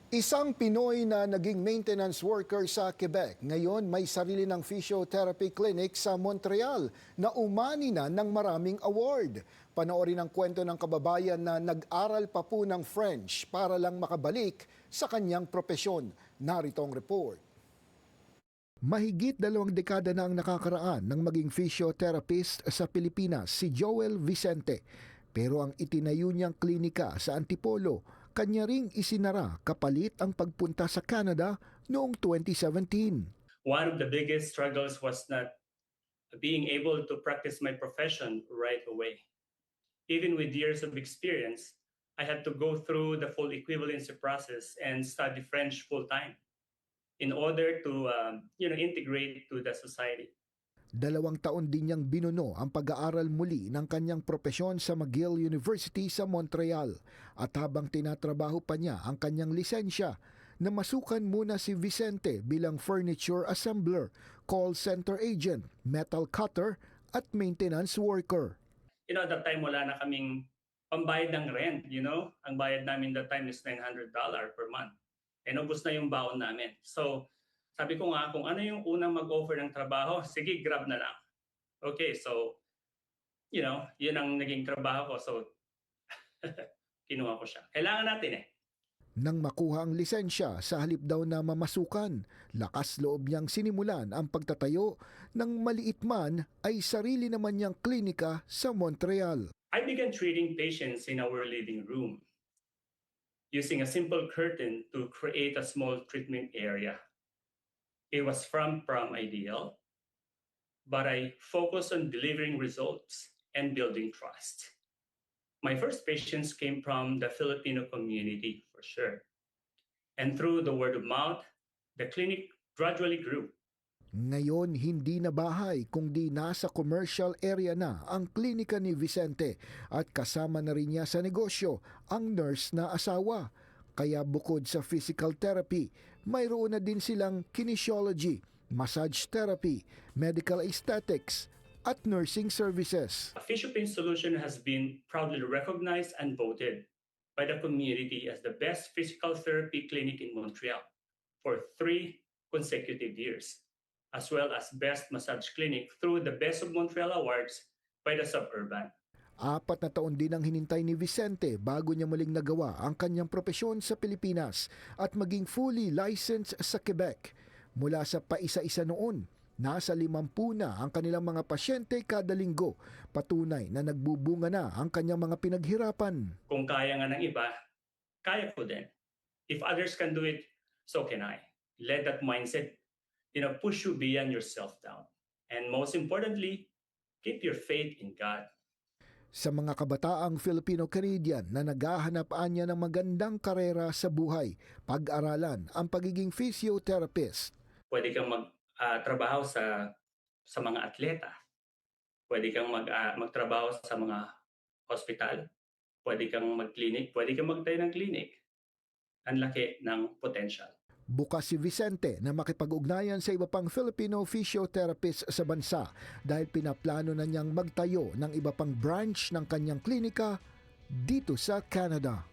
Isang Pinoy na naging maintenance worker sa Quebec, ngayon may sarili ng physiotherapy clinic sa Montreal na umani na ng maraming award. Panoorin ang kwento ng kababayan na nag-aral pa po ng French para lang makabalik sa kanyang propesyon. Narito ang report. Mahigit 2 dekada na ang nakakaraan ng maging physiotherapist sa Pilipinas si Joel Vicente. Pero ang itinayo niyang klinika sa Antipolo, kanya ring isinara kapalit ang pagpunta sa Canada noong 2017. One of the biggest struggles was not being able to practice my profession right away. Even with years of experience, I had to go through the full equivalency process and study French full-time in order to integrate to the society. 2 taon din niyang binuno ang pag-aaral muli ng kanyang propesyon sa McGill University sa Montreal. At habang tinatrabaho pa niya ang kanyang lisensya, namasukan muna si Vicente bilang furniture assembler, call center agent, metal cutter at maintenance worker. At that time wala na kaming pambayad ng rent, Ang bayad namin that time is $900 per month. And ubos na yung baon namin. So, sabi ko nga, kung ano yung unang mag-offer ng trabaho, sige, grab na lang. Okay, so, yun ang naging trabaho ko. So, kinuha ko siya. Kailangan natin eh. Nang makuha ang lisensya, sa halip daw na mamasukan, lakas loob niyang sinimulan ang pagtatayo ng maliit man ay sarili naman niyang klinika sa Montreal. I began treating patients in our living room using a simple curtain to create a small treatment area. It was from ideal, but I focused on delivering results and building trust. My first patients came from the Filipino community, for sure. And through the word of mouth, the clinic gradually grew. Ngayon, hindi na bahay kundi nasa commercial area na ang klinika ni Vicente at kasama na rin niya sa negosyo ang nurse na asawa. Kaya bukod sa physical therapy, mayroon na din silang kinesiology, massage therapy, medical aesthetics, at nursing services. PhysioPain Solution has been proudly recognized and voted by the community as the best physical therapy clinic in Montreal for 3 consecutive years, as well as best massage clinic through the Best of Montreal Awards by the Suburban. 4 na taon din ang hinintay ni Vicente bago niya muling nagawa ang kanyang propesyon sa Pilipinas at maging fully licensed sa Quebec. Mula sa paisa-isa noon, nasa 50 na ang kanilang mga pasyente kada linggo. Patunay na nagbubunga na ang kanyang mga pinaghirapan. Kung kaya nga ng iba, kaya ko din. If others can do it, so can I. Let that mindset, push you beyond your self-doubt. And most importantly, keep your faith in God. Sa mga kabataang Filipino-Canadian na naghahanap niya ng magandang karera sa buhay, pag-aralan ang pagiging physiotherapist. Pwede kang magtrabaho sa mga atleta. Pwede kang magtrabaho sa mga hospital. Pwede kang mag-clinic. Pwede kang magtayo ng clinic. Ang laki ng potential. Bukas si Vicente na makipag-ugnayan sa iba pang Filipino physiotherapists sa bansa dahil pinaplano na niyang magtayo ng iba pang branch ng kanyang klinika dito sa Canada.